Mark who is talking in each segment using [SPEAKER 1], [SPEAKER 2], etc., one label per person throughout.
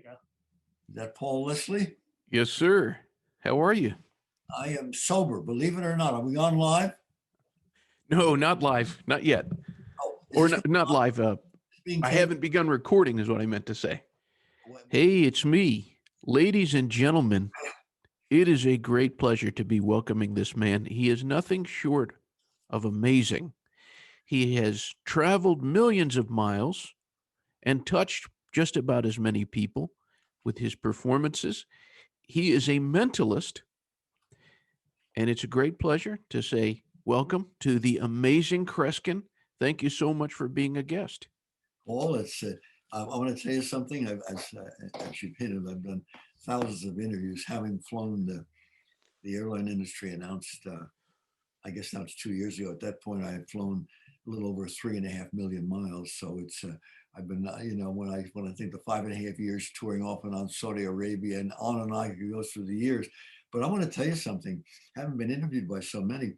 [SPEAKER 1] Is that Paul Leslie?
[SPEAKER 2] Yes, sir. How are you?
[SPEAKER 1] I am sober, believe it or not. Are we on live?
[SPEAKER 2] No, not live. Not yet.
[SPEAKER 1] Oh, is
[SPEAKER 2] Or
[SPEAKER 1] this
[SPEAKER 2] not live.
[SPEAKER 1] being
[SPEAKER 2] I
[SPEAKER 1] taped?
[SPEAKER 2] haven't begun recording, is what I meant to say.
[SPEAKER 1] What?
[SPEAKER 2] Hey, it's me. Ladies and gentlemen, it is a great pleasure to be welcoming this man. He is nothing short of amazing. He has traveled millions of miles and touched just about as many people with his performances. He is a mentalist, and it's a great pleasure to say welcome to the Amazing Kreskin. Thank you so much for being a guest.
[SPEAKER 1] Paul, I want to tell you something. As you've hinted, I've done thousands of interviews, having flown the airline industry announced, I guess now it's 2 years ago. At that point, I had flown a little over 3.5 million miles. So I've been, when I think the 5.5 years touring off and on Saudi Arabia and I could go through the years. But I want to tell you something. Having been interviewed by so many,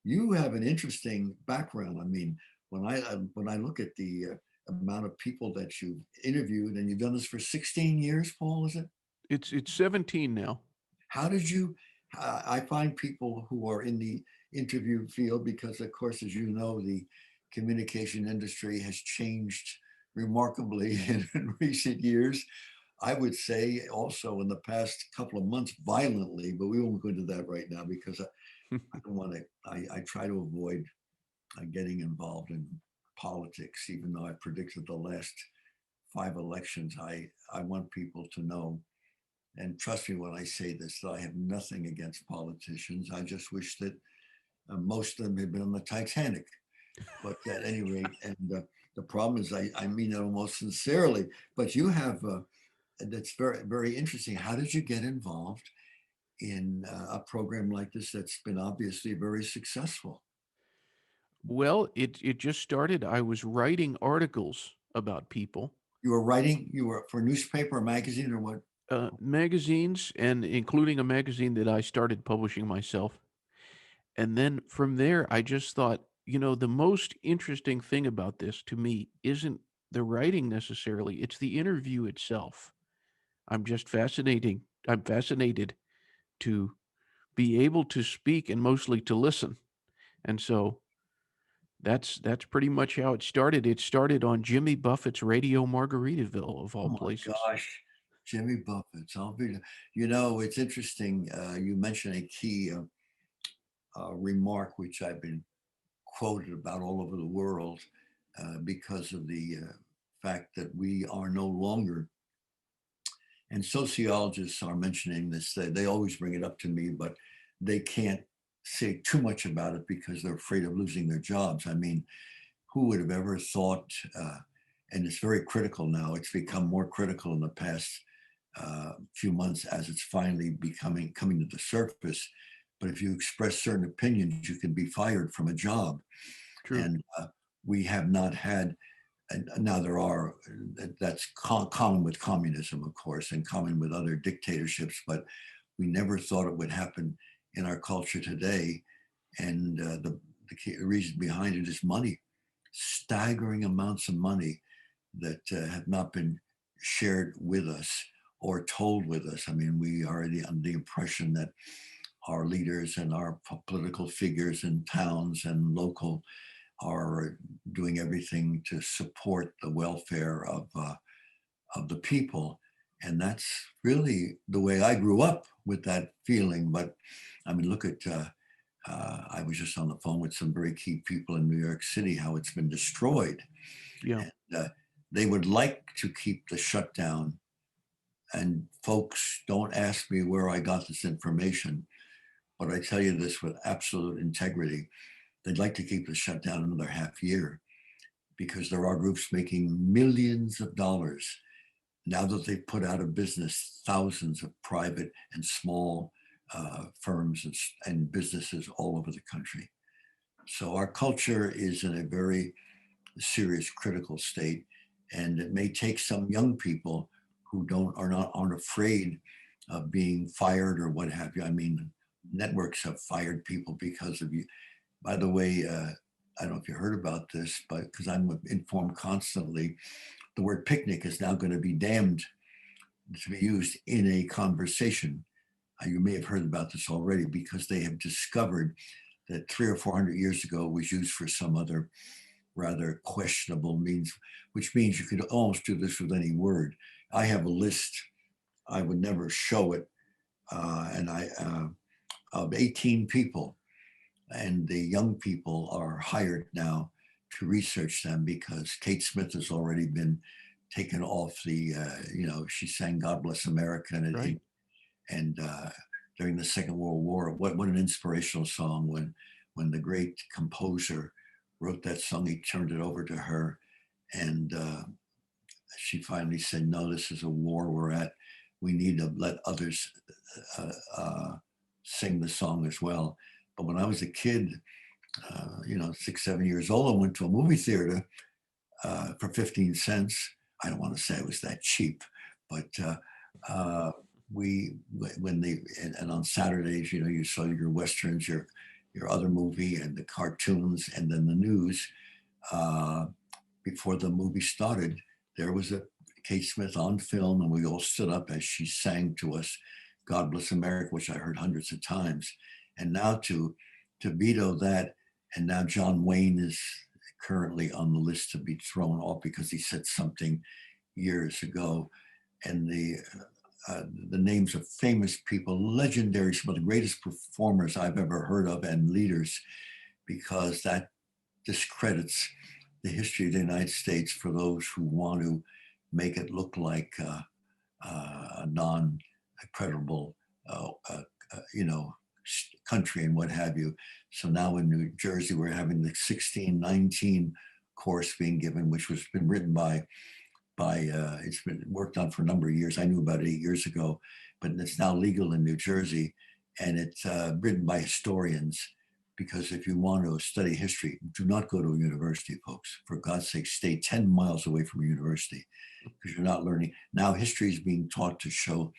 [SPEAKER 1] you have an interesting background. I mean, when I look at the amount of people that you've interviewed, and you've done this for 16 years, Paul, is it?
[SPEAKER 2] It's 17 now.
[SPEAKER 1] How did you? I find people who are in the interview field because, of course, as you know, the communication industry has changed remarkably in recent years. I would say also in the past couple of months, violently, but we won't go into that right now because I don't want to. I try to avoid getting involved in politics, even though I predicted the last five elections. I want people to know, and trust me when I say this, that I have nothing against politicians. I just wish that most of them had been on the Titanic. But at any rate, and the problem is, I mean it almost sincerely. But you have, that's very, very interesting. How did you get involved in a program like this that's been obviously very successful?
[SPEAKER 2] Well, it just started. I was writing articles about people,
[SPEAKER 1] You were writing, you were for a newspaper or magazine or what?
[SPEAKER 2] magazines, and including a magazine that I started publishing myself. And then from there, I just thought, the most interesting thing about this to me isn't the writing necessarily; it's the interview itself. I'm just fascinating. I'm fascinated to be able to speak and mostly to listen. And so that's pretty much how it started. It started on Jimmy Buffett's Radio Margaritaville of
[SPEAKER 1] Oh
[SPEAKER 2] all
[SPEAKER 1] my
[SPEAKER 2] places.
[SPEAKER 1] gosh, Jimmy Buffett. I'll be, it's interesting. You mentioned a key remark, which I've been quoted about all over the world because of the fact that we are no longer, and sociologists are mentioning this, they always bring it up to me, but they can't say too much about it because they're afraid of losing their jobs. I mean, who would have ever thought, and it's very critical now, it's become more critical in the past few months as it's finally coming to the surface. But if you express certain opinions, you can be fired from a job.
[SPEAKER 2] True.
[SPEAKER 1] And we have not had, and now there are, that's common with communism, of course, and common with other dictatorships, but we never thought it would happen in our culture today. And the key reason behind it is money, staggering amounts of money that have not been shared with us or told with us. I mean, we are under the impression that our leaders and our political figures in towns and local are doing everything to support the welfare of the people. And that's really the way I grew up with that feeling. But I mean, look at, I was just on the phone with some very key people in New York City, how it's been destroyed.
[SPEAKER 2] Yeah.
[SPEAKER 1] And they would like to keep the shutdown. And folks, don't ask me where I got this information, but I tell you this with absolute integrity. They'd like to keep the shutdown another half year because there are groups making millions of dollars now that they've put out of business thousands of private and small firms and businesses all over the country. So our culture is in a very serious critical state, and it may take some young people who aren't afraid of being fired or what have you. I mean, networks have fired people because of you. By the way, I don't know if you heard about this, but because I'm informed constantly, the word picnic is now going to be damned to be used in a conversation. You may have heard about this already because they have discovered that 300 or 400 years ago was used for some other rather questionable means, which means you could almost do this with any word. I have a list, I would never show it, and I of 18 people, and the young people are hired now to research them because Kate Smith has already been taken off the, she sang "God Bless America"
[SPEAKER 2] Right.
[SPEAKER 1] and during the Second World War. What an inspirational song when the great composer wrote that song. He turned it over to her, and she finally said, "No, this is a war we're at. We need to let others uh, uh, sing the song as well." But when I was a kid, 6, 7 years old, I went to a movie theater for 15 cents. I don't want to say it was that cheap, but uh, when they, and on Saturdays, you saw your Westerns, your other movie and the cartoons and then the news. Uh, Before the movie started, there was a Kate Smith on film, and we all stood up as she sang to us "God Bless America," which I heard hundreds of times. And now to veto that, and now John Wayne is currently on the list to be thrown off because he said something years ago, and the names of famous people, legendary, some of the greatest performers I've ever heard of, and leaders, because that discredits the history of the United States for those who want to make it look like a non-credible, uh, uh, you know, country and what have you. So now in New Jersey, we're having the 1619 course being given, which was been written by it's been worked on for a number of years. I knew about it 8 years ago, but it's now legal in New Jersey, and it's written by historians. Because if you want to study history, do not go to a university, folks. For God's sake, stay 10 miles away from a university because you're not learning. Now, history is being taught to show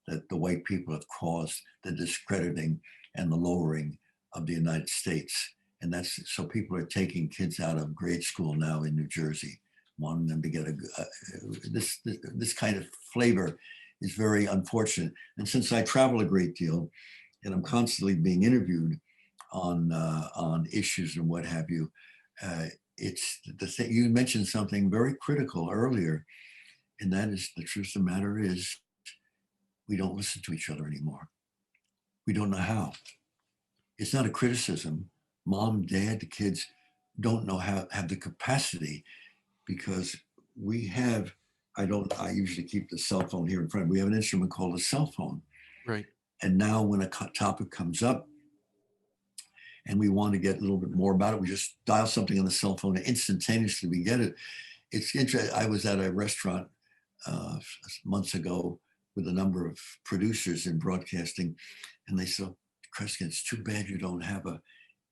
[SPEAKER 1] that the white people have caused the discrediting and the lowering of the United States. And that's so people are taking kids out of grade school now in New Jersey, wanting them to get this kind of flavor is very unfortunate. And since I travel a great deal and I'm constantly being interviewed on issues and what have you, it's the thing you mentioned something very critical earlier, and that is the truth of the matter is we don't listen to each other anymore. We don't know how. It's not a criticism. Mom, dad, the kids don't know how have the capacity because we have. I don't. I usually keep the cell phone here in front. We have an instrument called a cell phone,
[SPEAKER 2] Right.
[SPEAKER 1] and now when a topic comes up and we want to get a little bit more about it, we just dial something on the cell phone and instantaneously we get it. It's interesting. I was at a restaurant months ago with a number of producers in broadcasting, and they said, "Kreskin, it's too bad you don't have a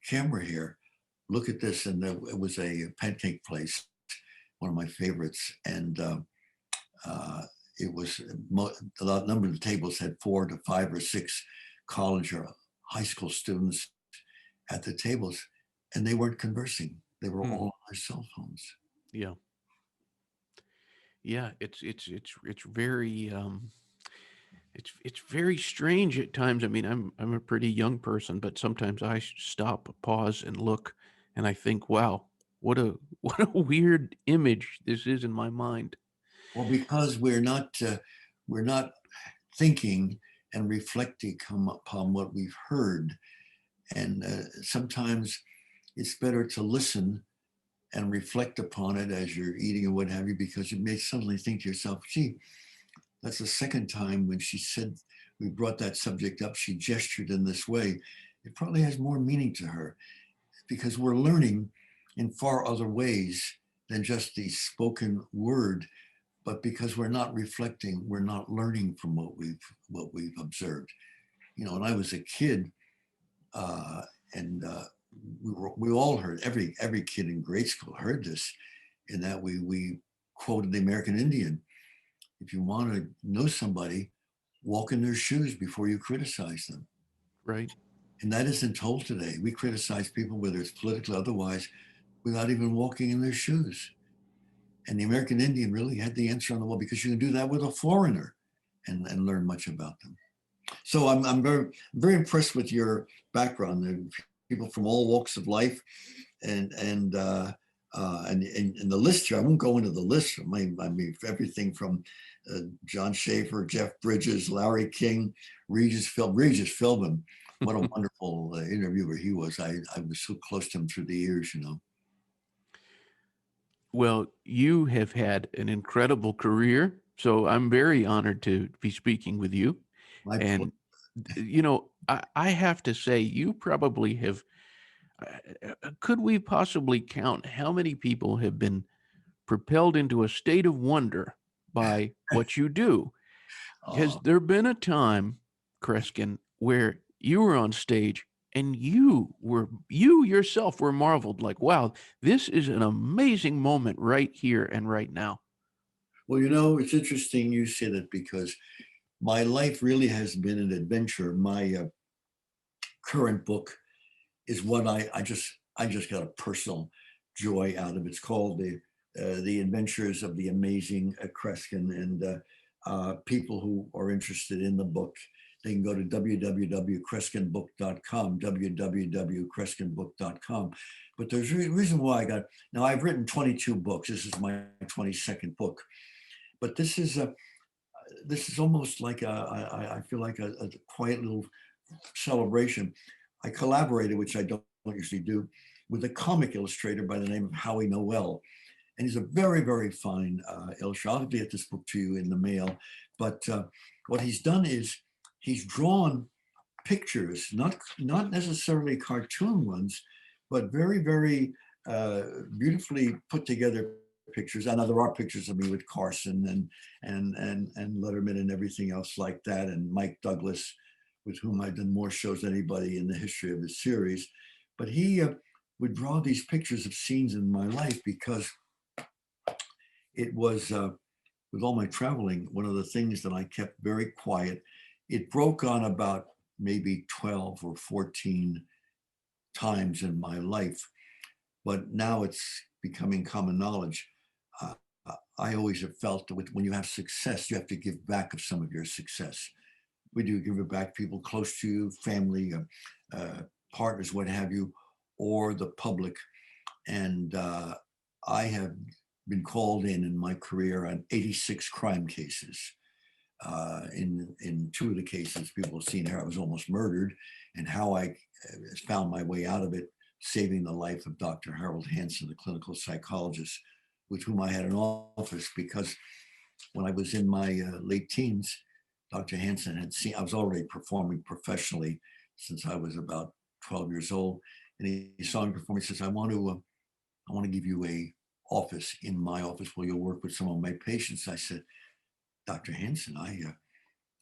[SPEAKER 1] camera here. Look at this." And it was a pancake place, one of my favorites, and it was a number of the tables had 4 to 5 or 6 college or high school students at the tables, and they weren't conversing. They were
[SPEAKER 2] Hmm.
[SPEAKER 1] all on their cell phones.
[SPEAKER 2] Yeah. Yeah. It's very it's very strange at times. I mean, I'm a pretty young person, but sometimes I stop, pause, and look, and I think, wow, what a what a weird image this is in my mind.
[SPEAKER 1] Well, because we're not thinking and reflecting upon what we've heard, and sometimes it's better to listen and reflect upon it as you're eating or what have you, because you may suddenly think to yourself, "Gee, that's the second time when she said we brought that subject up. She gestured in this way. It probably has more meaning to her because we're learning in far other ways than just the spoken word. But because we're not reflecting, we're not learning from what we've observed. When I was a kid, uh, and we all heard every kid in grade school heard this, in that we quoted the American Indian. If you want to know somebody, walk in their shoes before you criticize them.
[SPEAKER 2] Right.
[SPEAKER 1] And that isn't told today. We criticize people, whether it's politically or otherwise, without even walking in their shoes. And the American Indian really had the answer on the wall because you can do that with a foreigner. and learn much about them. So I'm very impressed with your background. There are people from all walks of life, and and the list here. I won't go into the list. I mean everything from John Schaefer, Jeff Bridges, Larry King, Regis Philbin. What a wonderful interviewer he was. I was so close to him through the years, you know.
[SPEAKER 2] Well, you have had an incredible career, so I'm very honored to be speaking with you.
[SPEAKER 1] My pleasure.
[SPEAKER 2] And I have to say, you probably have. Could we possibly count how many people have been propelled into a state of wonder by what you do? Has
[SPEAKER 1] Oh,
[SPEAKER 2] there been a time, Kreskin, where you were on stage and you yourself were marveled, like, wow, this is an amazing moment right here and right now?
[SPEAKER 1] well, you know, it's interesting you say that because my life really has been an adventure. My current book is one I just got a personal joy out of. It's called the Adventures of the Amazing Kreskin, and people who are interested in the book, they can go to www.kreskinbook.com, www.kreskinbook.com. But there's a reason why I got. Now I've written 22 books. This is my 22nd book, but this is almost like I feel like a quiet little celebration. I collaborated, which I don't usually do, with a comic illustrator by the name of Howie Noel. And he's a very fine illustrator. I'll get this book to you in the mail. But what he's done is he's drawn pictures, not necessarily cartoon ones, but very beautifully put together pictures. I know there are pictures of me with Carson and Letterman and everything else like that, and Mike Douglas, with whom I've done more shows than anybody in the history of the series. But he would draw these pictures of scenes in my life because it was with all my traveling, one of the things that I kept very quiet. It broke on about maybe 12 or 14 times in my life, but now it's becoming common knowledge. Uh, I always have felt that when you have success, you have to give back of some of your success. We do give it back to people close to you, family, partners, what have you, or the public. And I have been called in my career on 86 crime cases. In two of the cases, people have seen how I was almost murdered and how I found my way out of it, saving the life of Dr. Harold Hansen, the clinical psychologist, with whom I had an office because when I was in my late teens, Dr. Hansen had seen, I was already performing professionally since I was about 12 years old. And he saw me perform. He says, I want to give you a office in my office where you'll work with some of my patients. I said, Dr. Hansen, I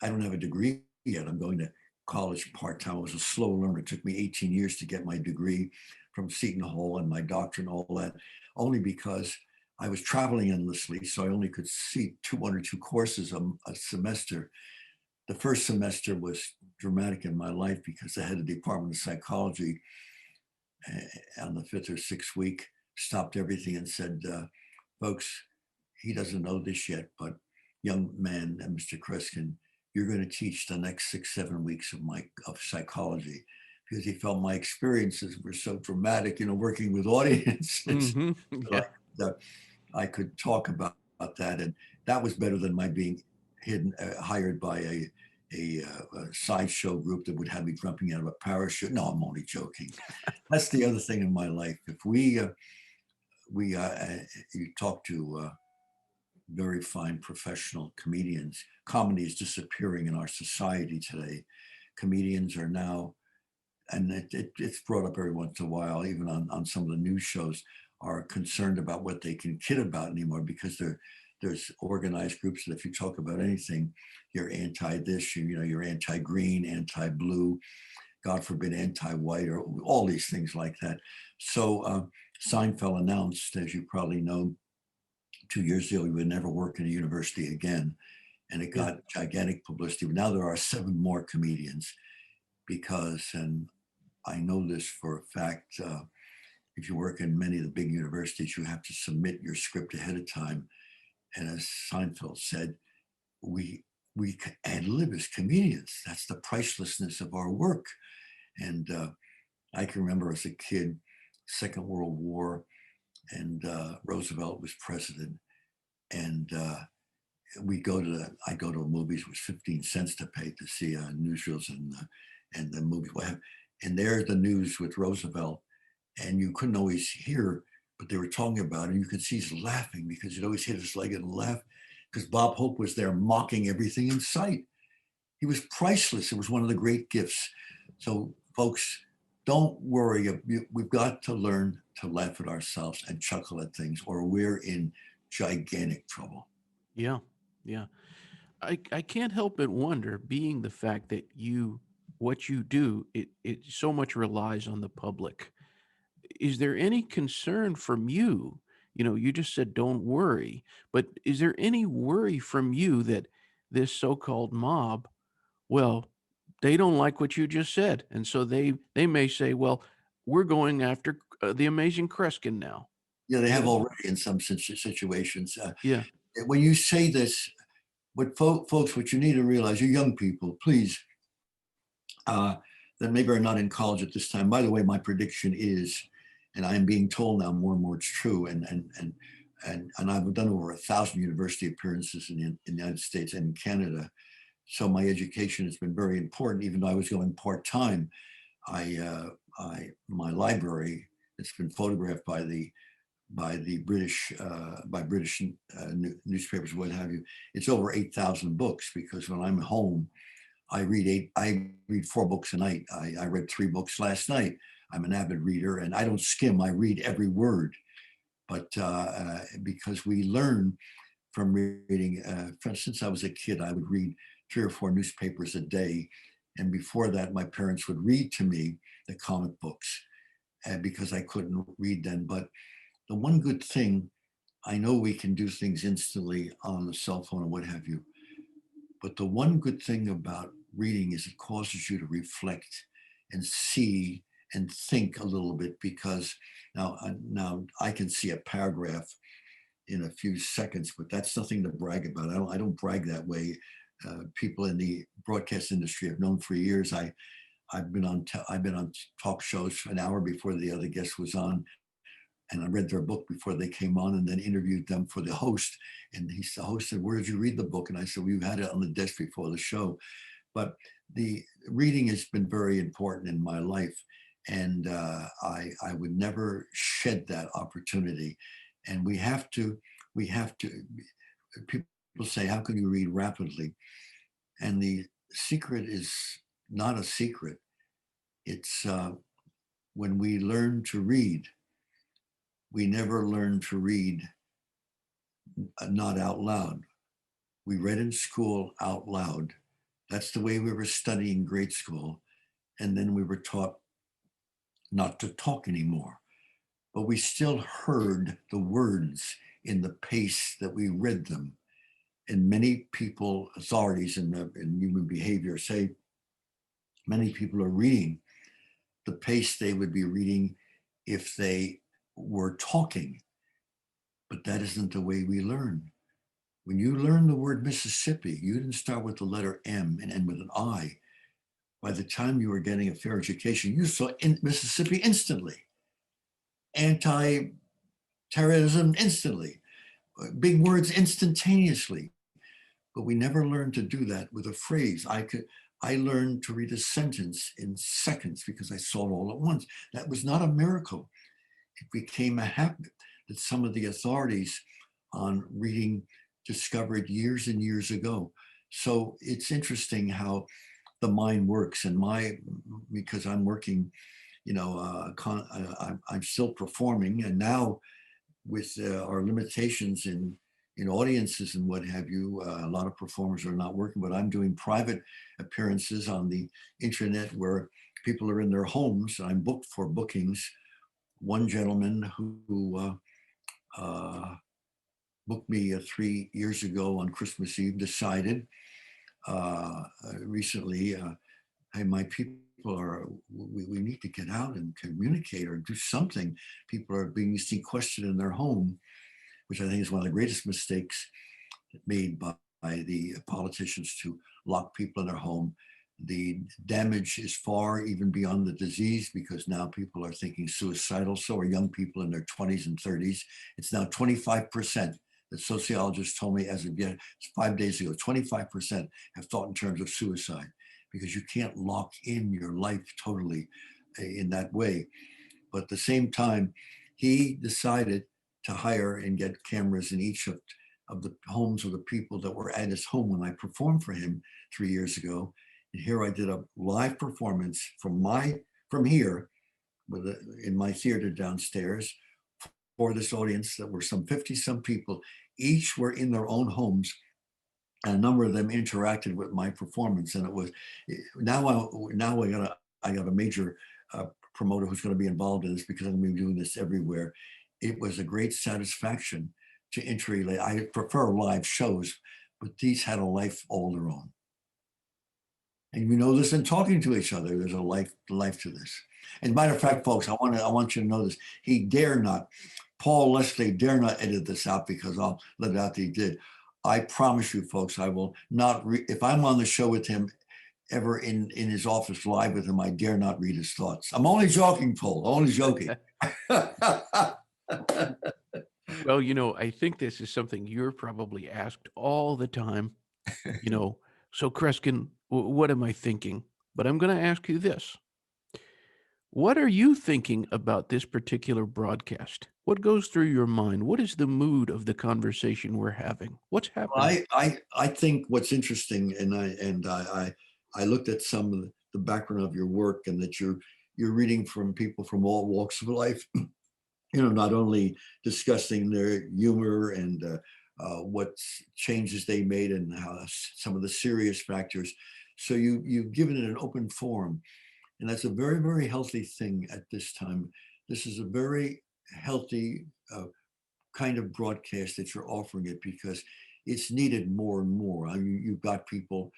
[SPEAKER 1] don't have a degree yet. I'm going to college part-time. I was a slow learner. It took me 18 years to get my degree from Seton Hall and my doctorate and all that, only because I was traveling endlessly. So I only could see 202 courses a semester. The first semester was dramatic in my life because the head of the Department of Psychology on the fifth or sixth week stopped everything and said, folks, he doesn't know this yet, but young man, Mr. Kreskin, you're going to teach the next 6, 7 weeks of psychology, because he felt my experiences were so dramatic, working with audiences
[SPEAKER 2] Hmm. Yeah.
[SPEAKER 1] that I could talk about that. And that was better than my being hired by a sideshow group that would have me jumping out of a parachute. No, I'm only joking. That's the other thing in my life. If you talk to very fine professional comedians, comedy is disappearing in our society today. Comedians are now, and it's brought up every once in a while, even on some of the news shows, are concerned about what they can kid about anymore because there's organized groups that if you talk about anything, you're anti this, you're anti green, anti blue, God forbid, anti-white, or all these things like that. So Seinfeld announced, as you probably know, 2 years ago, he would never work in a university again. And it
[SPEAKER 2] Yeah.
[SPEAKER 1] got gigantic publicity. But now there are 7 more comedians because, and I know this for a fact, if you work in many of the big universities, you have to submit your script ahead of time. And as Seinfeld said, we we ad lib as comedians. That's the pricelessness of our work. And I can remember as a kid, Second World War, and Roosevelt was president, and I go to movies with 15 cents to pay to see newsreels and the movies. And there's the news with Roosevelt, and you couldn't always hear, but they were talking about it. And you could see he's laughing because he'd always hit his leg and laugh because Bob Hope was there mocking everything in sight. He was priceless. It was one of the great gifts. So, folks, don't worry. We've got to learn to laugh at ourselves and chuckle at things, or we're in gigantic trouble.
[SPEAKER 2] Yeah. Yeah. I can't help but wonder, being the fact that what you do, it so much relies on the public. Is there any concern from you? You know, you just said don't worry, but is there any worry from you that this so-called mob, well, they don't like what you just said, and so they may say, well, we're going after the Amazing Kreskin now.
[SPEAKER 1] Yeah, they
[SPEAKER 2] You
[SPEAKER 1] have
[SPEAKER 2] know?
[SPEAKER 1] already in some situations.
[SPEAKER 2] Yeah.
[SPEAKER 1] When you say this, folks, what you need to realize, you young people, please, uh, that maybe are not in college at this time. By the way, my prediction is, and I am being told now more and more it's true, and I've done over 1,000 university appearances in the United States and in Canada. So my education has been very important, even though I was going part time. My library, it's been photographed by British newspapers, what have you. It's over 8,000 books because when I'm home, I read 4 books a night. I read 3 books last night. I'm an avid reader, and I don't skim. I read every word. But because we learn from reading, since I was a kid, I would read 3 or 4 newspapers a day, and before that, my parents would read to me the comic books, because I couldn't read then. But the one good thing, I know we can do things instantly on the cell phone or what have you, but the one good thing about reading is it causes you to reflect and see and think a little bit, because now I can see a paragraph in a few seconds, but that's nothing to brag about. I don't brag that way. People in the broadcast industry have known for years. I've been on talk shows an hour before the other guest was on, and I read their book before they came on, and then interviewed them for the host. And the host said, "Where did you read the book?" And I said, "We had it on the desk before the show." But the reading has been very important in my life, and I would never shed that opportunity. And we have to. People say, "How can you read rapidly?" And the secret is not a secret. It's when we learn to read, we never learn to read not out loud. We read in school out loud. That's the way we were studying grade school. And then we were taught not to talk anymore. But we still heard the words in the pace that we read them. And many people, authorities in human behavior, say many people are reading the pace they would be reading if they were talking. But that isn't the way we learn. When you learn the word Mississippi, you didn't start with the letter M and end with an I. By the time you were getting a fair education, you saw Mississippi instantly, anti terrorism instantly, big words instantaneously. But we never learned to do that with a phrase. I learned to read a sentence in seconds because I saw it all at once. That was not a miracle. It became a habit that some of the authorities on reading discovered years and years ago. So it's interesting how the mind works. And because I'm working, I'm still performing, and now with our limitations in audiences and what have you, a lot of performers are not working. But I'm doing private appearances on the internet where people are in their homes. I'm booked for bookings. One gentleman who booked me 3 years ago on Christmas Eve decided recently, hey, my people we need to get out and communicate or do something. People are being sequestered in their home, which I think is one of the greatest mistakes made by the politicians to lock people in their home. The damage is far even beyond the disease because now people are thinking suicidal. So are young people in their 20s and 30s. It's now 25%. The sociologists told me as of yet 5 days ago, 25% have thought in terms of suicide because you can't lock in your life totally in that way. But at the same time, he decided to hire and get cameras in each of the homes of the people that were at his home when I performed for him 3 years ago. And here I did a live performance from here in my theater downstairs for this audience that were some 50 some people. Each were in their own homes, and a number of them interacted with my performance. And it was now I got a major promoter who's going to be involved in this because I'm going to be doing this everywhere. It was a great satisfaction to interrelate. I prefer live shows, but these had a life all their own. And we know this in talking to each other. There's a life to this. And matter of fact, folks, I want you to know this. He dare not, Paul Leslie dare not edit this out because I'll let it out that he did. I promise you, folks, I will not. If I'm on the show with him ever in his office live with him, I dare not read his thoughts. I'm only joking, Paul. Only joking.
[SPEAKER 2] Well, I think this is something you're probably asked all the time. So Kreskin, what am I thinking? But I'm going to ask you this. What are you thinking about this particular broadcast? What goes through your mind? What is the mood of the conversation we're having? What's happening?
[SPEAKER 1] I think what's interesting, I looked at some of the background of your work, and that you're reading from people from all walks of life. Not only discussing their humor and what changes they made and how some of the serious factors. So you've given it an open forum, and that's a very, very healthy thing at this time. This is a very healthy kind of broadcast that you're offering it because it's needed more and more. I mean, you've got people,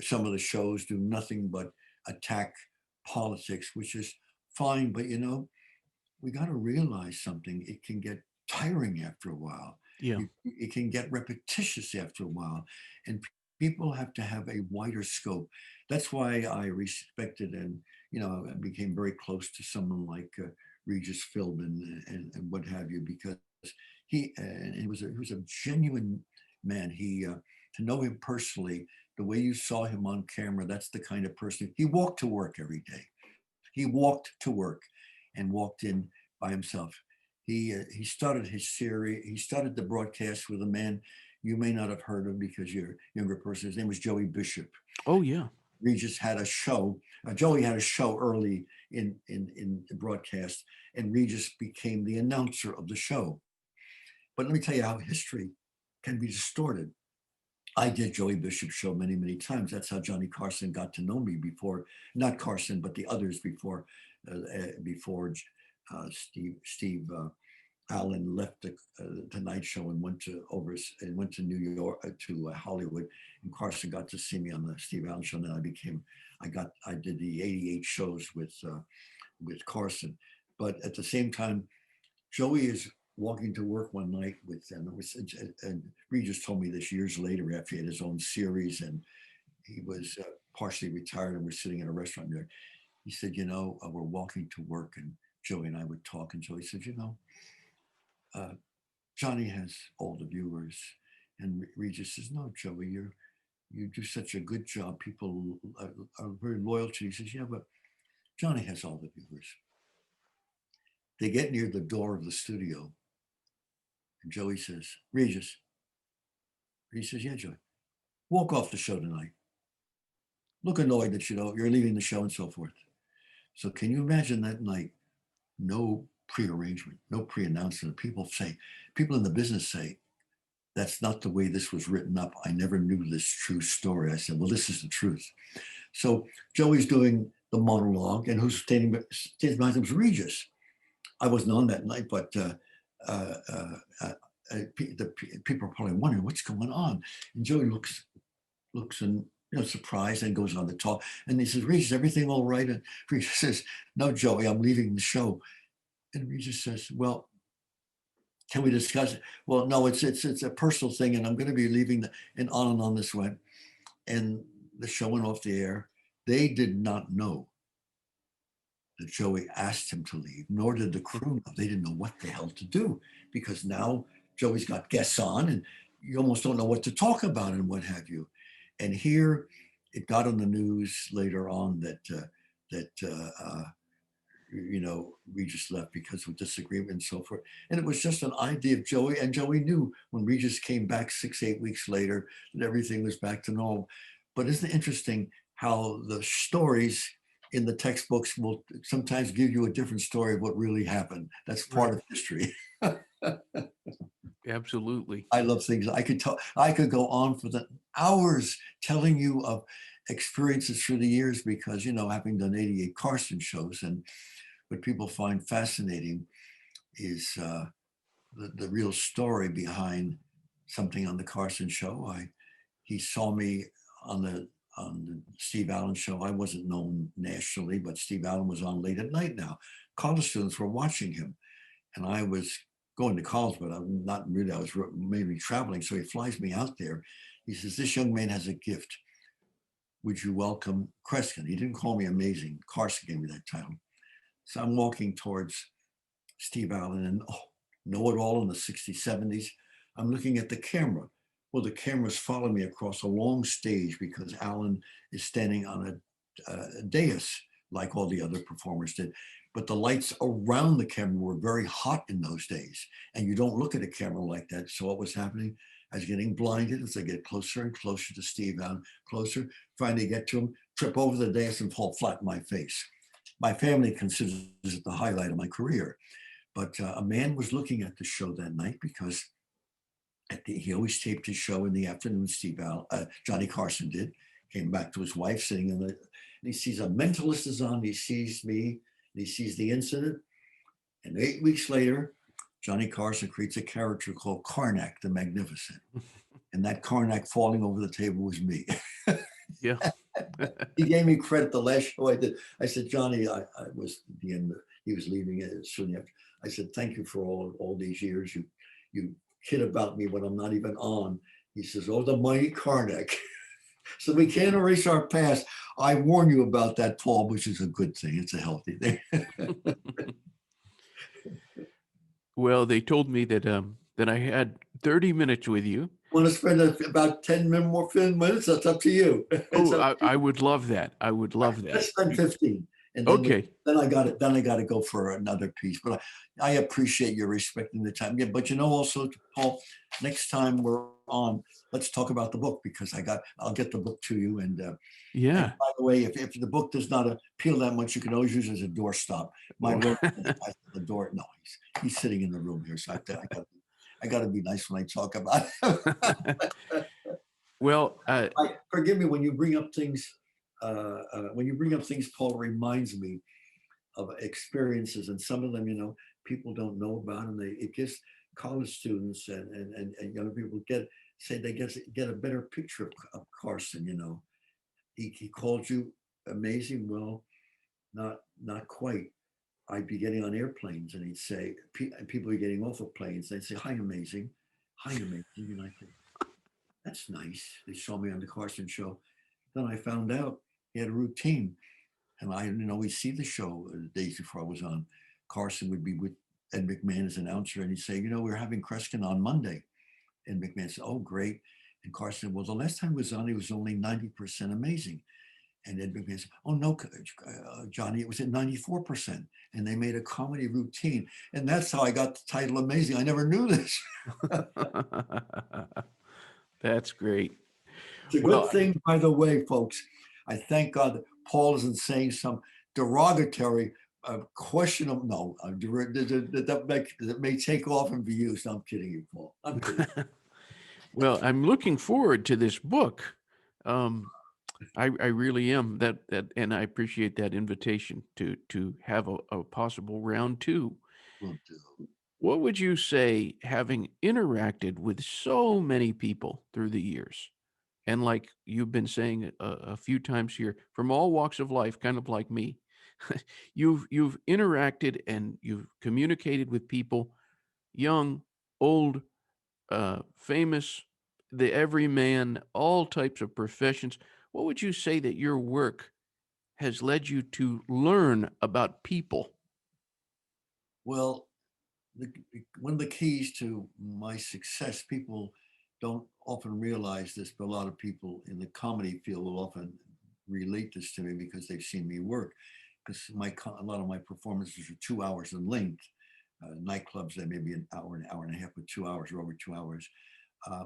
[SPEAKER 1] some of the shows do nothing but attack politics, which is fine, but we got to realize something. It can get tiring after a while.
[SPEAKER 2] Yeah.
[SPEAKER 1] It can get repetitious after a while, and people have to have a wider scope. That's why I respected and I became very close to someone like Regis Philbin and what have you, because he was a genuine man. He to know him personally, the way you saw him on camera, that's the kind of person he walked to work every day. He walked to work and walked in by himself. He started his series. He started the broadcast with a man you may not have heard of because you're a younger person. His name was Joey Bishop.
[SPEAKER 2] Oh, yeah.
[SPEAKER 1] Regis had a show. Joey had a show early in the broadcast, and Regis became the announcer of the show. But let me tell you how history can be distorted. I did Joey Bishop's show many, many times. That's how Johnny Carson got to know me before, not Carson, but the others before Steve Allen left the Tonight Show and went to New York to Hollywood, and Carson got to see me on the Steve Allen Show. And then I did the '88 shows with Carson, but at the same time, Joey is walking to work one night and Regis told me this years later after he had his own series and he was partially retired, and we're sitting in a restaurant there. He said, we're walking to work, and Joey and I would talk, and Joey said, Johnny has all the viewers. And Regis says, no, Joey, you do such a good job. People are very loyal to you. He says, yeah, but Johnny has all the viewers. They get near the door of the studio, and Joey says, Regis. He says, yeah, Joey, walk off the show tonight. Look annoyed that you're leaving the show and so forth. So can you imagine that night? No pre-arrangement, no pre-announcement. People in the business say, that's not the way this was written up. I never knew this true story. I said, well, this is the truth. So Joey's doing the monologue, and who's standing behind him was Regis. I wasn't on that night, but the people are probably wondering what's going on. And Joey looks and surprised, and goes on to talk. And he says, Regis, everything all right? And Regis says, no, Joey, I'm leaving the show. And Regis says, well, Can we discuss it? Well, no, it's a personal thing, and I'm going to be leaving and on this went. And the show went off the air. They did not know that Joey asked him to leave, nor did the crew know. They didn't know what the hell to do because now Joey's got guests on, and you almost don't know what to talk about and what have you. And here, it got on the news later on that Regis left because of disagreement and so forth. And it was just an idea of Joey. And Joey knew when Regis came back 6, 8 weeks later that everything was back to normal. But isn't it interesting how the stories in the textbooks will sometimes give you a different story of what really happened? That's
[SPEAKER 2] Right.
[SPEAKER 1] part of history.
[SPEAKER 2] Absolutely.
[SPEAKER 1] I love things. I could go on for the hours telling you of experiences through the years because, having done 88 Carson shows, and what people find fascinating is the real story behind something on the Carson show. He saw me on the Steve Allen show. I wasn't known nationally, but Steve Allen was on late at night now. College students were watching him, and I was going to college, but I'm not really. I was maybe traveling, so he flies me out there. He says, "This young man has a gift. Would you welcome Kreskin?" He didn't call me Amazing. Carson gave me that title. So I'm walking towards Steve Allen and know it all in the 60s, 70s. I'm looking at the camera. Well, the camera's following me across a long stage because Allen is standing on a dais like all the other performers did. But the lights around the camera were very hot in those days. And you don't look at a camera like that. So what was happening? I was getting blinded as I get closer and closer to Steve Allen, closer, finally get to him, trip over the dais and fall flat in my face. My family considers it the highlight of my career. But a man was looking at the show that night because he always taped his show in the afternoon. Johnny Carson did. Came back to his wife sitting and he sees a mentalist is on. He sees me, and he sees the incident. And 8 weeks later, Johnny Carson creates a character called Karnak the Magnificent. And that Karnak falling over the table was me.
[SPEAKER 2] Yeah.
[SPEAKER 1] He gave me credit the last show I did. I said, Johnny, I was at the end. He was leaving it soon after. I said, thank you for all these years. You kid about me when I'm not even on. He says, oh, the mighty Karnak. So we can't erase our past. I warn you about that, Paul, which is a good thing. It's a healthy thing.
[SPEAKER 2] Well, they told me that I had 30 minutes with you.
[SPEAKER 1] Want to spend about 10 more minutes? That's up to you. It's
[SPEAKER 2] Oh,
[SPEAKER 1] up to
[SPEAKER 2] I would love that. I would
[SPEAKER 1] Right,
[SPEAKER 2] love that.
[SPEAKER 1] let's spend 15. And
[SPEAKER 2] Okay.
[SPEAKER 1] then I got it. Then I got to go for another piece. But I appreciate you respecting the time. Yeah, but also, Paul, next time we're on, let's talk about the book because I'll get the book to you. And
[SPEAKER 2] Yeah.
[SPEAKER 1] by the way, if the book does not appeal that much, you can always use it as a doorstop. My room, the door. No, he's sitting in the room here, so I got to be nice when I talk about it.
[SPEAKER 2] Well,
[SPEAKER 1] Forgive me when you bring up things. Paul, it reminds me of experiences, and some of them, people don't know about, and it gives college students and young people they get a better picture of Carson. He called you amazing. Well, not quite. I'd be getting on airplanes, and he'd say, people are getting off of planes. They'd say, hi, amazing, and I think that's nice. They saw me on the Carson show. Then I found out he had a routine. And we see the show the days before I was on. Carson would be with Ed McMahon as announcer, and he'd say, we're having Kreskin on Monday. And McMahon said, oh, great. And Carson, well, the last time he was on, he was only 90% amazing. And Ed McMahon said, oh, no, Johnny, it was at 94%. And they made a comedy routine. And that's how I got the title Amazing. I never knew this.
[SPEAKER 2] that's great.
[SPEAKER 1] It's a good
[SPEAKER 2] Well,
[SPEAKER 1] thing, by the way, folks. I thank God that Paul isn't saying some derogatory, questionable, no, that may take off and be used. I'm kidding you, Paul. I'm kidding.
[SPEAKER 2] well, I'm looking forward to this book. Um, I really am and I appreciate that invitation to have a possible round two.
[SPEAKER 1] Will do.
[SPEAKER 2] What would you say, having interacted with so many people through the years, and like you've been saying a few times here, from all walks of life, kind of like me, you've interacted and you've communicated with people, young, old, famous, the everyman, all types of professions. What would you say that your work has led you to learn about people?
[SPEAKER 1] Well, one of the keys to my success, people don't often realize this, but a lot of people in the comedy field will often relate this to me because they've seen me work. Because a lot of my performances are 2 hours in length. Nightclubs, they may be an hour and a half, but 2 hours or over 2 hours. Uh,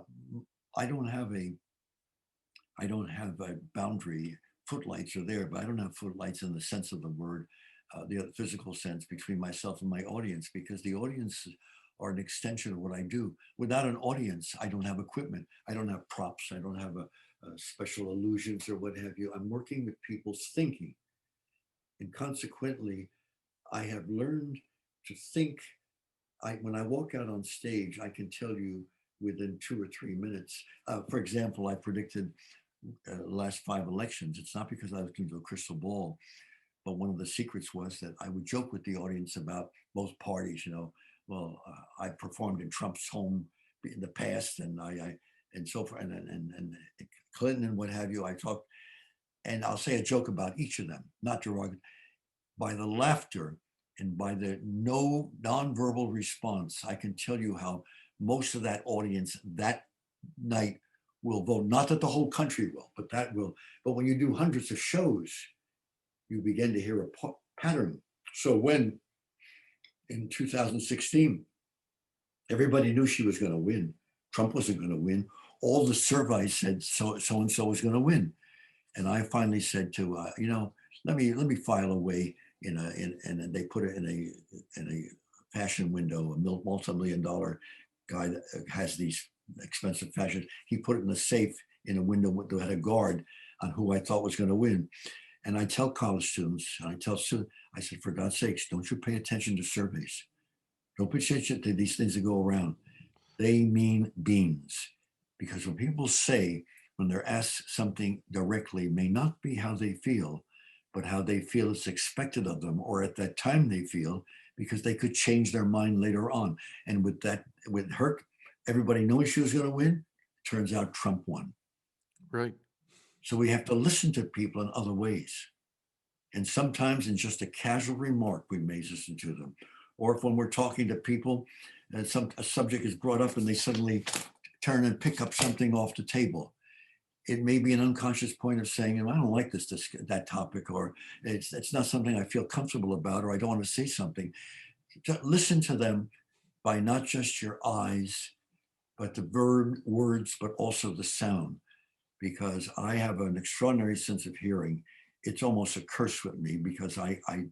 [SPEAKER 1] I don't have a I don't have a boundary. Footlights are there, but I don't have footlights in the sense of the word, the physical sense between myself and my audience, because the audience are an extension of what I do. Without an audience, I don't have equipment. I don't have props. I don't have special illusions or what have you. I'm working with people's thinking. And consequently, I have learned to think. When I walk out on stage, I can tell you within 2 or 3 minutes. For example, I predicted last 5 elections. It's not because I was into a crystal ball, but one of the secrets was that I would joke with the audience about both parties. Well, I performed in Trump's home in the past, and and so forth, and Clinton and what have you. I talked, and I'll say a joke about each of them, not derogatory. By the laughter and by the no nonverbal response, I can tell you how most of that audience that night will vote. Not that the whole country will, but that will. But when you do hundreds of shows, you begin to hear a pattern. So when in 2016, everybody knew she was going to win, Trump wasn't going to win. All the surveys said so and so was going to win, and I finally said to let me file away and they put it in a fashion window, a multi-million-dollar guy that has these expensive fashion. He put it in a safe in a window that had a guard on who I thought was going to win. And I tell college students, and I tell students, I said, for God's sakes, don't you pay attention to surveys. Don't pay attention to these things that go around. They mean beans. Because when people say, when they're asked something directly, may not be how they feel, but how they feel it's expected of them, or at that time they feel, because they could change their mind later on. And with her, everybody knowing she was going to win, turns out Trump won.
[SPEAKER 2] Right.
[SPEAKER 1] So we have to listen to people in other ways. And sometimes in just a casual remark, we may listen to them. Or if when we're talking to people, and a subject is brought up and they suddenly turn and pick up something off the table. It may be an unconscious point of saying, I don't like that topic, or it's not something I feel comfortable about, or I don't want to say something. Listen to them by not just your eyes, but the words, but also the sound, because I have an extraordinary sense of hearing. It's almost a curse with me because I'm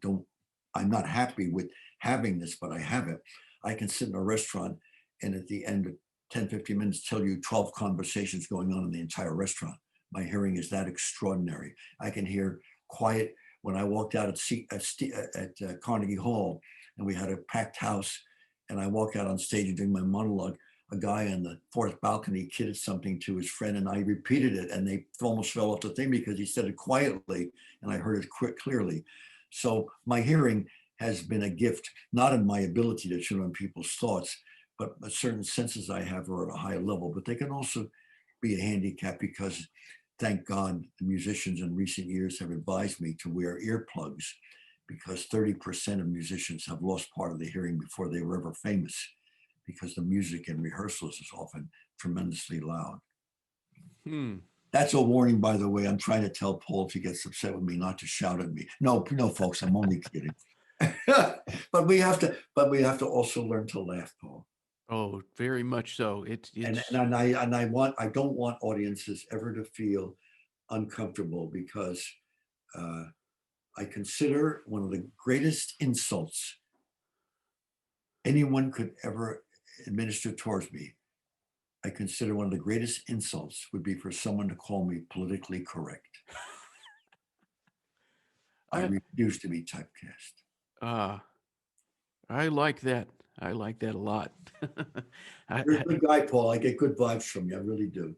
[SPEAKER 1] not happy with having this, but I have it. I can sit in a restaurant and at the end of 10, 15 minutes tell you 12 conversations going on in the entire restaurant. My hearing is that extraordinary. I can hear quiet. When I walked out at Carnegie Hall and we had a packed house and I walked out on stage and doing my monologue, a guy on the fourth balcony kidded something to his friend and I repeated it and they almost fell off the thing because he said it quietly and I heard it clearly. So my hearing has been a gift, not in my ability to tune on people's thoughts, but certain senses I have are at a high level, but they can also be a handicap because thank God the musicians in recent years have advised me to wear earplugs because 30% of musicians have lost part of the hearing before they were ever famous because the music in rehearsals is often tremendously loud.
[SPEAKER 2] Hmm.
[SPEAKER 1] That's a warning, by the way. I'm trying to tell Paul if he gets upset with me not to shout at me. No, folks, I'm only kidding. but we have to also learn to laugh, Paul.
[SPEAKER 2] Oh, very much so.
[SPEAKER 1] And
[SPEAKER 2] It's
[SPEAKER 1] and I don't want audiences ever to feel uncomfortable because uh, I consider one of the greatest insults anyone could ever administer towards me. I consider one of the greatest insults would be for someone to call me politically correct. I
[SPEAKER 2] I
[SPEAKER 1] refuse to be typecast.
[SPEAKER 2] uh I like that. I like that a lot.
[SPEAKER 1] You're a
[SPEAKER 2] I,
[SPEAKER 1] good guy, Paul. I get good vibes from you. I really do.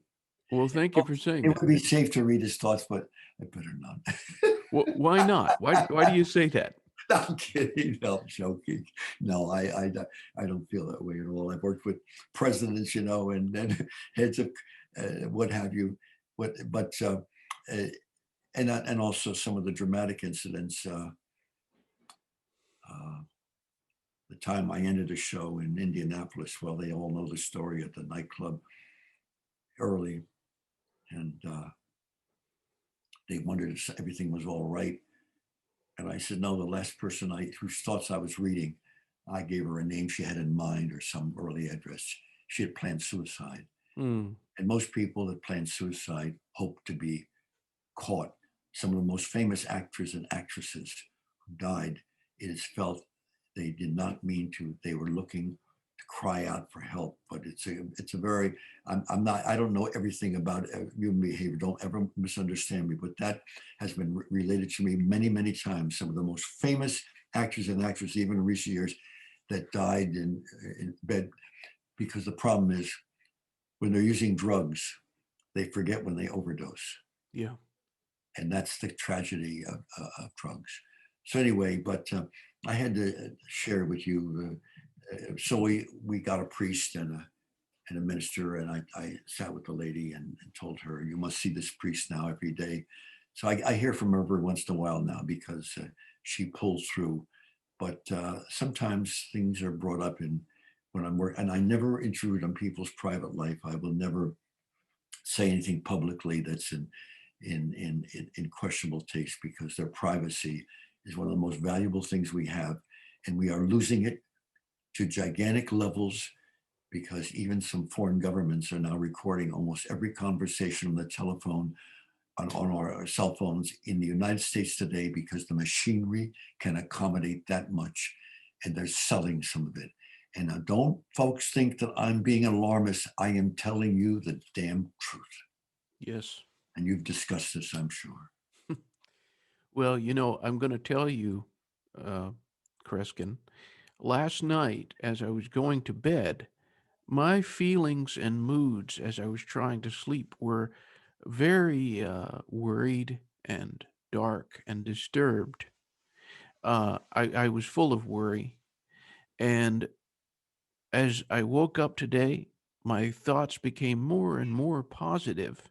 [SPEAKER 2] well, thank you for saying
[SPEAKER 1] It
[SPEAKER 2] that.
[SPEAKER 1] would be safe to read his thoughts, but I better not.
[SPEAKER 2] Why not? Why do you say that?
[SPEAKER 1] I'm kidding. No, I'm joking. No, I don't feel that way at all. I've worked with presidents, and heads of what have you. Uh, and also some of the dramatic incidents. Uh, the time I ended a show in Indianapolis, well, they all know the story at the nightclub early, and they wondered if everything was all right. And I said, no, the last person whose thoughts I was reading, I gave her a name she had in mind or some early address. She had planned suicide.
[SPEAKER 2] Mm,
[SPEAKER 1] And most people that plan suicide hope to be caught. Some of the most famous actors and actresses who died, it is felt they did not mean to. They were looking to cry out for help. But it's a very, I don't know everything about human behavior. Don't ever misunderstand me. But that has been related to me many, many times. Some of the most famous actors and actresses, even in recent years, that died in bed because the problem is when they're using drugs, they forget when they overdose,
[SPEAKER 2] yeah.
[SPEAKER 1] and that's the tragedy of drugs. So anyway, but I had to share with you. So we got a priest and a minister, and I sat with the lady and told her, "You must see this priest now every day." So I hear from her every once in a while now because she pulls through. But sometimes things are brought up in when I'm working, and I never intrude on people's private life. I will never say anything publicly that's in questionable taste because their privacy is one of the most valuable things we have, and we are losing it to gigantic levels because even some foreign governments are now recording almost every conversation on the telephone on our cell phones in the United States today because the machinery can accommodate that much, and they're selling some of it. And now don't folks think that I'm being alarmist. I am telling you the damn truth.
[SPEAKER 2] Yes.
[SPEAKER 1] And you've discussed this, I'm sure.
[SPEAKER 2] Well, I'm going to tell you, uh, Kreskin, last night as I was going to bed, my feelings and moods as I was trying to sleep were very worried and dark and disturbed. I was full of worry. And as I woke up today, my thoughts became more and more positive.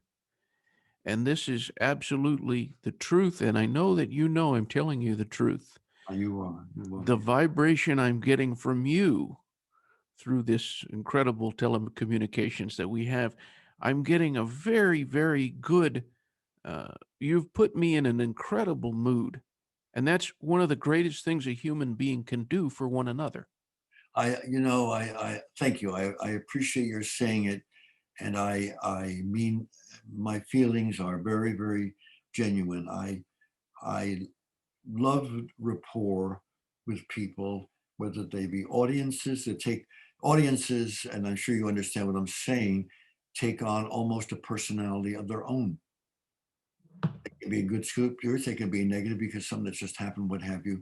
[SPEAKER 2] And this is absolutely the truth. And I know that I'm telling you the truth.
[SPEAKER 1] You are. You are.
[SPEAKER 2] The vibration I'm getting from you through this incredible telecommunications that we have, I'm getting a very, very good, you've put me in an incredible mood. And that's one of the greatest things a human being can do for one another.
[SPEAKER 1] I thank you. I appreciate your saying it. And I mean, my feelings are very, very genuine. I love rapport with people, whether they be audiences that take audiences, and I'm sure you understand what I'm saying, take on almost a personality of their own. It can be a good scoop, yours, they can be negative because something that's just happened, what have you.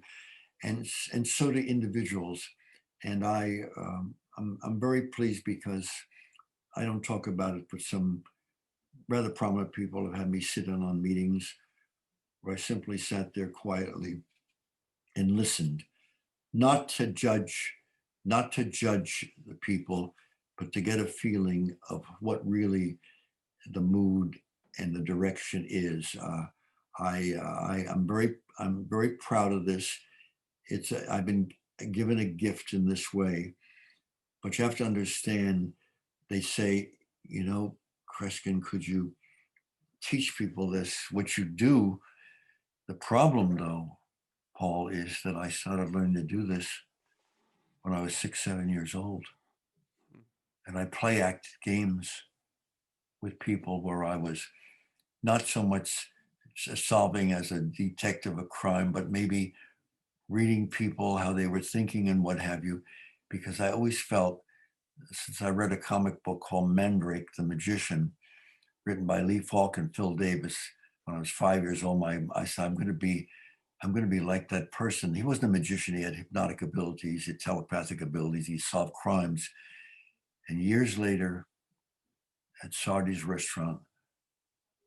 [SPEAKER 1] And so do individuals. And I'm very pleased because I don't talk about it, but some rather prominent people have had me sit in on meetings where I simply sat there quietly and listened, not to judge, not to judge the people, but to get a feeling of what really the mood and the direction is. I'm very proud of this. I've been given a gift in this way, but you have to understand. They say, you know, Kreskin, could you teach people this? What you do. The problem, though, Paul, is that I started learning to do this when I was 6, 7 years old. And I play act games with people where I was not so much solving as a detective a crime, but maybe reading people, how they were thinking and what have you. Because I always felt, since I read a comic book called Mandrake, the Magician, written by Lee Falk and Phil Davis, when I was 5 years old, I said, I'm going to be like that person. He wasn't a magician. He had hypnotic abilities, he had telepathic abilities. He solved crimes. And years later, at Sardi's restaurant,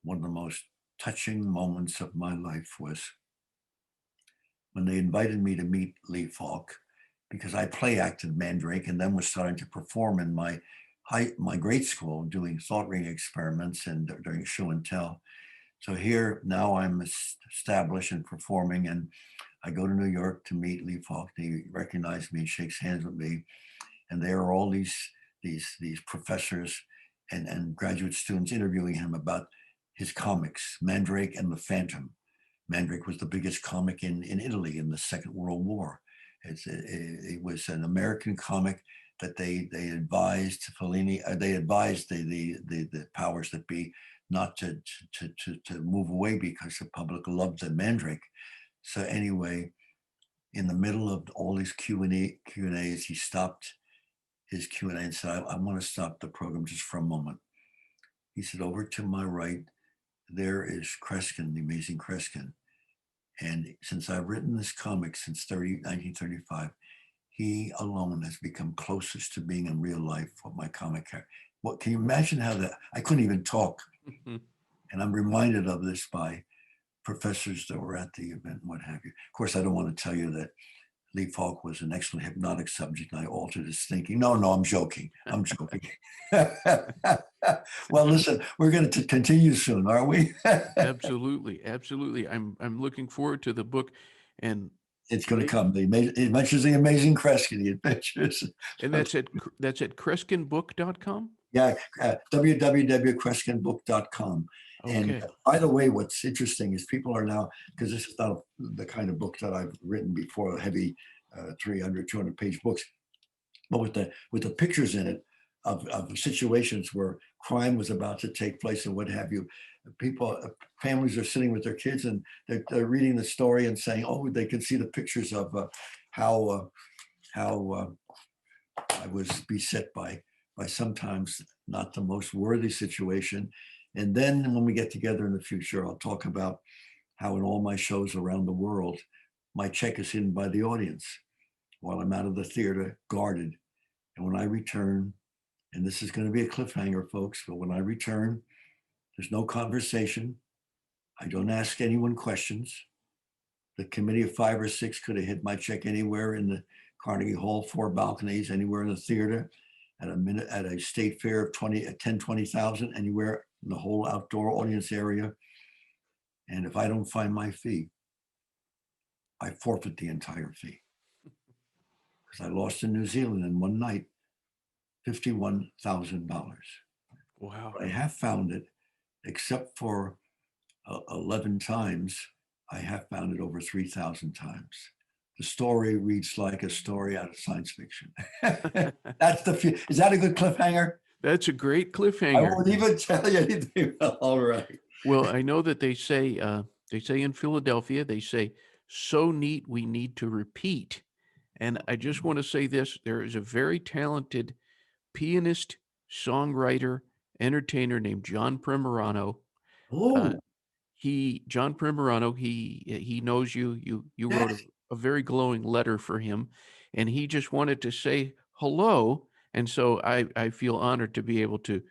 [SPEAKER 1] one of the most touching moments of my life was when they invited me to meet Lee Falk, because I play acted Mandrake and then was starting to perform in my grade school doing thought ring experiments and during show and tell. So here now I'm established and performing, and I go to New York to meet Lee Falk. He recognizes me and shakes hands with me, and there are all these professors and graduate students interviewing him about his comics, Mandrake and the Phantom. Mandrake was the biggest comic in Italy in the Second World War. It was an American comic that they advised Fellini, they advised the powers that be not to move away because the public loved the Mandrake. So anyway, in the middle of all these Q&As, he stopped his Q&A and said, I want to stop the program just for a moment. He said, over to my right, there is Kreskin, the Amazing Kreskin. And since I've written this comic since 1935, he alone has become closest to being in real life what my comic character. What can you imagine how that I couldn't even talk. And I'm reminded of this by professors that were at the event and what have you. Of course, I don't want to tell you that Lee Falk was an excellent hypnotic subject and I altered his thinking. No, I'm joking. I'm joking. Well, listen, we're going to continue soon, are we?
[SPEAKER 2] Absolutely, absolutely. I'm looking forward to the book, and
[SPEAKER 1] It's going to come. The Adventures of the Amazing Kreskin, the Adventures.
[SPEAKER 2] and that's at KreskinBook.com.
[SPEAKER 1] Yeah, www.kreskinbook.com. And
[SPEAKER 2] Okay.
[SPEAKER 1] by the way, what's interesting is people are now, because this is not the kind of book that I've written before, heavy 300, 200 page books, but with the pictures in it of situations where crime was about to take place and what have you. People, families are sitting with their kids and they're reading the story and saying, oh, they can see the pictures of how I was beset by sometimes not the most worthy situation. And then when we get together in the future, I'll talk about how in all my shows around the world, my check is hidden by the audience while I'm out of the theater, guarded. And when I return, and this is going to be a cliffhanger, folks, but when I return, there's no conversation. I don't ask anyone questions. The committee of 5 or 6 could have hit my check anywhere in the Carnegie Hall, 4 balconies, anywhere in the theater, at a state fair of 10, 20,000, anywhere in the whole outdoor audience area. And if I don't find my fee, I forfeit the entire fee. Because I lost in New Zealand in one night, $51,000.
[SPEAKER 2] Wow.
[SPEAKER 1] But I have found it, except for 11 times, I have found it over 3,000 times. The story reads like a story out of science fiction. That's is that a good cliffhanger?
[SPEAKER 2] That's a great
[SPEAKER 1] I
[SPEAKER 2] cliffhanger.
[SPEAKER 1] won't even tell you anything. All right.
[SPEAKER 2] Well, I know that they say in Philadelphia, they say, so neat we need to repeat. And I just want to say this, there is a very talented pianist, songwriter, entertainer named John Primorano. Uh,
[SPEAKER 1] Oh,
[SPEAKER 2] John Primorano, he knows you. You wrote
[SPEAKER 1] yes.
[SPEAKER 2] a very glowing letter for him, and he just wanted to say hello. And so I feel honored to be able to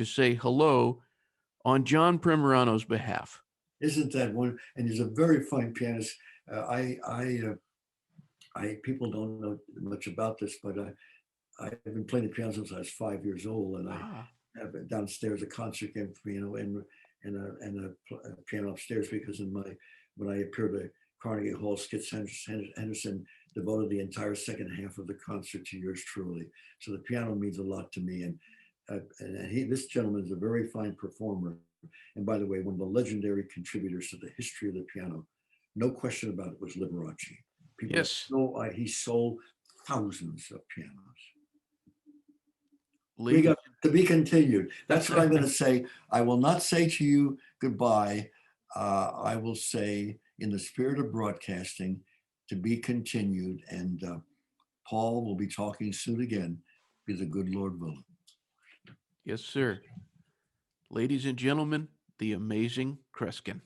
[SPEAKER 2] say hello on John Primorano's behalf.
[SPEAKER 1] Isn't that one? And he's a very fine pianist. Uh, I, I, people don't know much about this, but I've been playing the piano since I was 5 years old, and I
[SPEAKER 2] Ah,
[SPEAKER 1] have downstairs a concert game for me, and a piano upstairs because when I appeared at Carnegie Hall, Skitz Henderson devoted the entire second half of the concert to yours truly. So the piano means a lot to me, and this gentleman is a very fine performer. And by the way, one of the legendary contributors to the history of the piano, no question about it, was Liberace. People have
[SPEAKER 2] yes,
[SPEAKER 1] no idea. He sold thousands of pianos. We
[SPEAKER 2] ladies.
[SPEAKER 1] got to be continued. That's what I'm going to say. I will not say to you goodbye. I will say, in the spirit of broadcasting, to be continued. And Paul will be talking soon again, be the good Lord willing.
[SPEAKER 2] Yes, sir. Ladies and gentlemen, the amazing Kreskin.